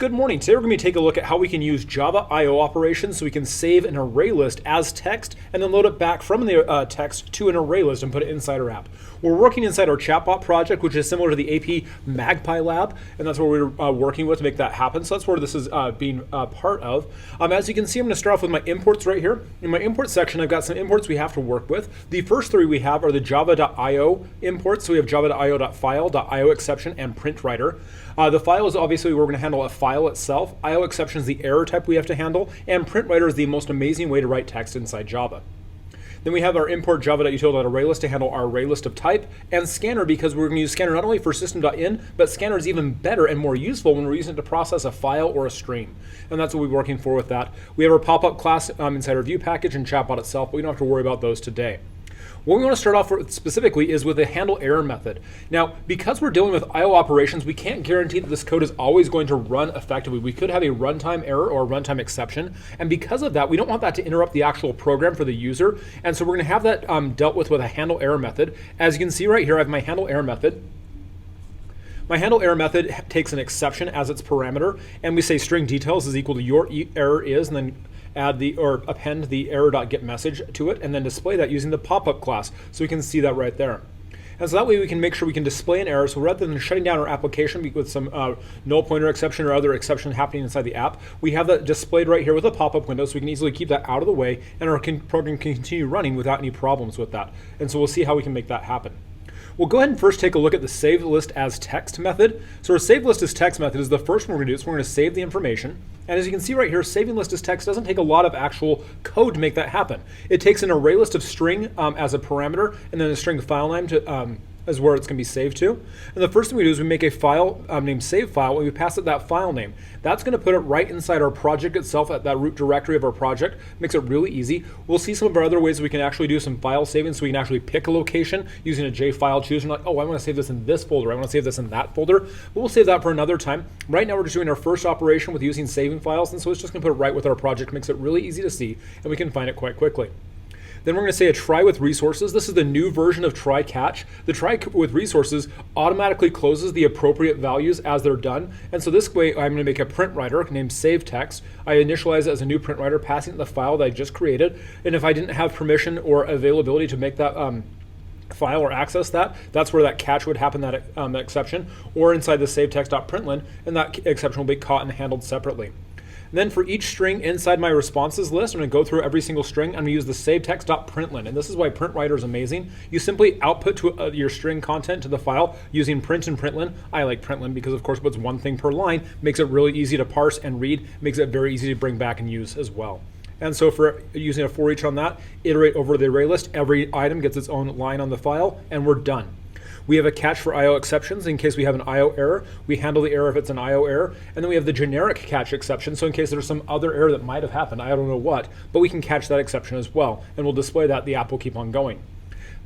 Good morning. Today we're going to take a look at how we can use Java I/O operations so we can save an array list as text and then load it back from the text to an array list and put it inside our app. We're working inside our chatbot project, which is similar to the AP Magpie lab, and that's what we're working with to make that happen. So that's where this is being part of. As you can see, I'm going to start off with my imports right here. In my import section, I've got some imports we have to work with. The first three we have are the java.io imports. So we have java.io.file, .io exception, and PrintWriter. The file is obviously we're going to handle a file itself. IO exception is the error type we have to handle, and PrintWriter is the most amazing way to write text inside Java. Then we have our import java.util.ArrayList to handle our array list of type, and Scanner because we're going to use Scanner not only for system.in, but Scanner is even better and more useful when we're using it to process a file or a stream. And that's what we're working for with that. We have our pop-up class inside our view package and chatbot itself, but we don't have to worry about those today. What we want to start off with specifically is with a handleError method. Now, because we're dealing with I/O operations, we can't guarantee that this code is always going to run effectively. We could have a runtime error or a runtime exception, and because of that, we don't want that to interrupt the actual program for the user, and so we're going to have that dealt with a handleError method. As you can see right here, I have my handleError method. My handleError method takes an exception as its parameter, and we say string details is equal to your error is, and then add the or append the error.getMessage to it, and then display that using the pop-up class. So we can see that right there. And so that way we can make sure we can display an error. So rather than shutting down our application with some null pointer exception or other exception happening inside the app, we have that displayed right here with a pop-up window, so we can easily keep that out of the way, and our program can continue running without any problems with that. And so we'll see how we can make that happen. We'll go ahead and first take a look at the saveListAsText method. So our saveListAsText method is the first one we're going to do. So we're going to save the information. And as you can see right here, saving list as text doesn't take a lot of actual code to make that happen. It takes an array list of string as a parameter, and then a string file name to is where it's going to be saved to. And the first thing we do is we make a file named SaveFile, and we pass it that file name. That's going to put it right inside our project itself at that root directory of our project. Makes it really easy. We'll see some of our other ways we can actually do some file saving, so we can actually pick a location using a JFile chooser. Like, oh, I want to save this in this folder. I want to save this in that folder. But we'll save that for another time. Right now, we're just doing our first operation with using saving files, and so it's just going to put it right with our project. Makes it really easy to see, and we can find it quite quickly. Then we're going to say a try with resources. This is the new version of try catch. The try with resources automatically closes the appropriate values as they're done. And so this way, I'm going to make a PrintWriter named saveText. I initialize it as a new PrintWriter, passing it the file that I just created. And if I didn't have permission or availability to make that file or access that, that's where that catch would happen, that exception, or inside the saveText.println, and that exception will be caught and handled separately. Then for each string inside my responses list, I'm going to go through every single string. I'm going to use the saveText.println, and this is why PrintWriter is amazing. You simply output to your string content to the file using print and println. I like println because, of course, it puts one thing per line, makes it really easy to parse and read, makes it very easy to bring back and use as well. And so for using a for each on that, iterate over the array list. Every item gets its own line on the file, and we're done. We have a catch for IO exceptions in case we have an IO error. We handle the error if it's an IO error. And then we have the generic catch exception. So in case there's some other error that might have happened, I don't know what, but we can catch that exception as well. And we'll display that. The app will keep on going.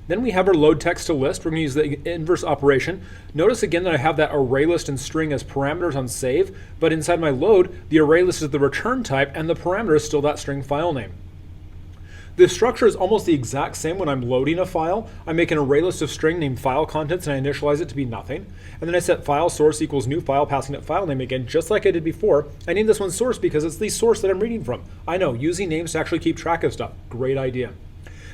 Then we have our loadTextToList. We're going to use the inverse operation. Notice again that I have that array list and string as parameters on save, but inside my load, the array list is the return type, and the parameter is still that string file name. The structure is almost the exact same when I'm loading a file. I make an array list of string named file contents, and I initialize it to be nothing. And then I set file source equals new file, passing it file name again, just like I did before. I named this one source because it's the source that I'm reading from. I know, using names to actually keep track of stuff. Great idea.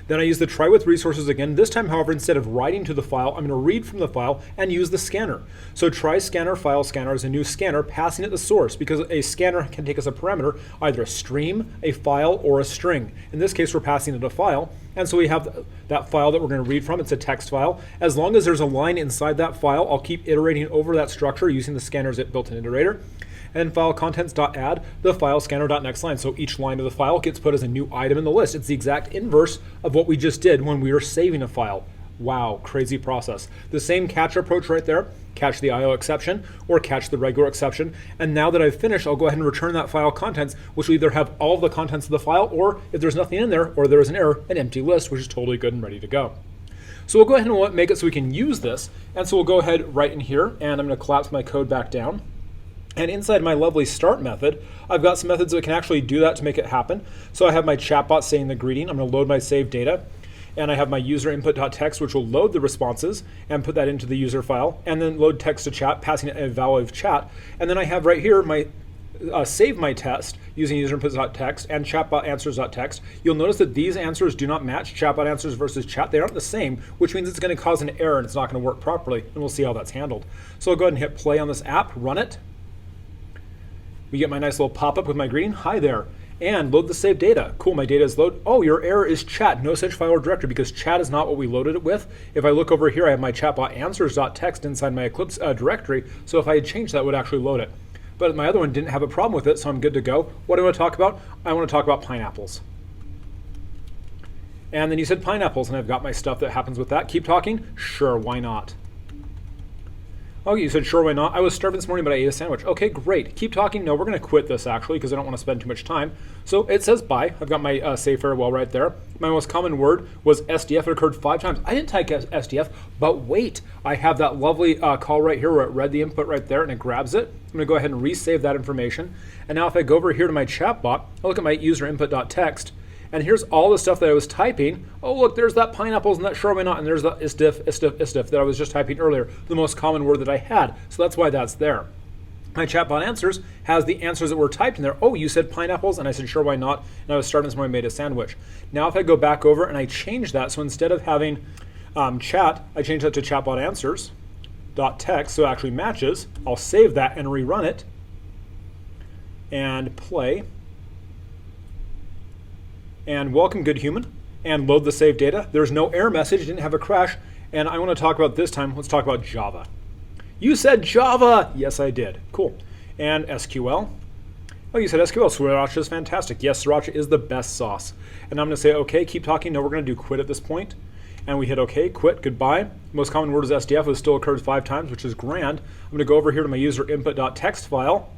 Then I use the try with resources again. This time, however, instead of writing to the file, I'm going to read from the file and use the scanner. So try scanner file scanner is a new scanner, passing it the source, because a scanner can take as a parameter either a stream, a file, or a string. In this case, we're passing it a file. And so we have that file that we're going to read from. It's a text file. As long as there's a line inside that file, I'll keep iterating over that structure using the scanner's built-in iterator. And file contents.add the file scanner.next line. So each line of the file gets put as a new item in the list. It's the exact inverse of what we just did when we were saving a file. Wow, crazy process. The same catch approach right there. Catch the IO exception or catch the regular exception. And now that I've finished, I'll go ahead and return that file contents, which will either have all of the contents of the file, or if there's nothing in there or there is an error, an empty list, which is totally good and ready to go. So we'll go ahead and make it so we can use this. And so we'll go ahead right in here, and I'm going to collapse my code back down. And inside my lovely start method, I've got some methods that can actually do that to make it happen. So I have my chatbot saying the greeting. I'm going to load my saved data. And I have my user input.text, which will load the responses and put that into the user file. And then load text to chat, passing it a value of chat. And then I have right here my save my test using userinput.txt and chatbot-answers.txt, you'll notice that these answers do not match chatbot answers versus chat. They aren't the same, which means it's going to cause an error and it's not going to work properly, and we'll see how that's handled. So I'll go ahead and hit play on this app, run it. We get my nice little pop-up with my greeting, hi there, and load the saved data. Cool, my data is loaded. Oh, your error is chat, no such file or directory, because chat is not what we loaded it with. If I look over here, I have my chatbot-answers.txt inside my Eclipse directory, so if I had changed that, it would actually load it. But my other one didn't have a problem with it, so I'm good to go. What do I want to talk about? I want to talk about pineapples. And then you said pineapples, and I've got my stuff that happens with that. Keep talking? Sure, why not? Oh, you said sure, why not? I was starving this morning, but I ate a sandwich. Okay, great. Keep talking? No, we're going to quit this, actually, because I don't want to spend too much time. So it says bye. I've got my say farewell right there. My most common word was SDF. It occurred 5 times. I didn't type SDF, but wait. I have that lovely call right here where it read the input right there, and it grabs it. I'm going to go ahead and resave that information. And now if I go over here to my chatbot, I look at my user input.txt, and here's all the stuff that I was typing. Oh, look, there's that pineapples and that sure why not, and there's the istif that I was just typing earlier, the most common word that I had. So that's why that's there. My chatbot answers has the answers that were typed in there. Oh, you said pineapples, and I said sure, why not, and I was starting this morning, made a sandwich. Now if I go back over and I change that, so instead of having chat, I change that to chatbot answers.txt, so it actually matches. I'll save that and rerun it and play. And welcome, good human, and load the saved data. There's no error message, didn't have a crash, and I want to talk about this time, let's talk about Java. You said Java! Yes, I did. Cool. And SQL. Oh, you said SQL. Sriracha is fantastic. Yes, Sriracha is the best sauce. And I'm going to say, okay, keep talking. No, we're going to do quit at this point. And we hit okay, quit, goodbye. Most common word is SDF. It still occurs 5 times, which is grand. I'm going to go over here to my user input.txt file.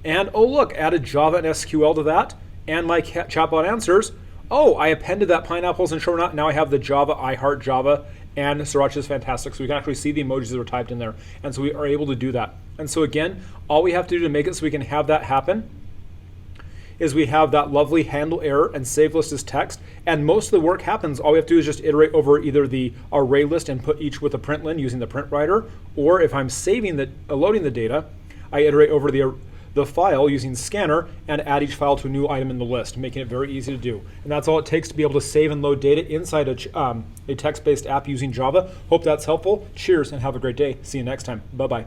And oh, look, added Java and SQL to that. And my chatbot answers. Oh, I appended that pineapples and sure enough, now I have the Java, I heart Java, and Sriracha is fantastic. So we can actually see the emojis that were typed in there. And so we are able to do that. And so again, all we have to do to make it so we can have that happen is we have that lovely handle error and save list as text. And most of the work happens, all we have to do is just iterate over either the array list and put each with a println using the PrintWriter, or if I'm saving the loading the data, I iterate over the file using Scanner and add each file to a new item in the list, making it very easy to do. And that's all it takes to be able to save and load data inside a text-based app using Java. Hope that's helpful. Cheers and have a great day. See you next time. Bye-bye.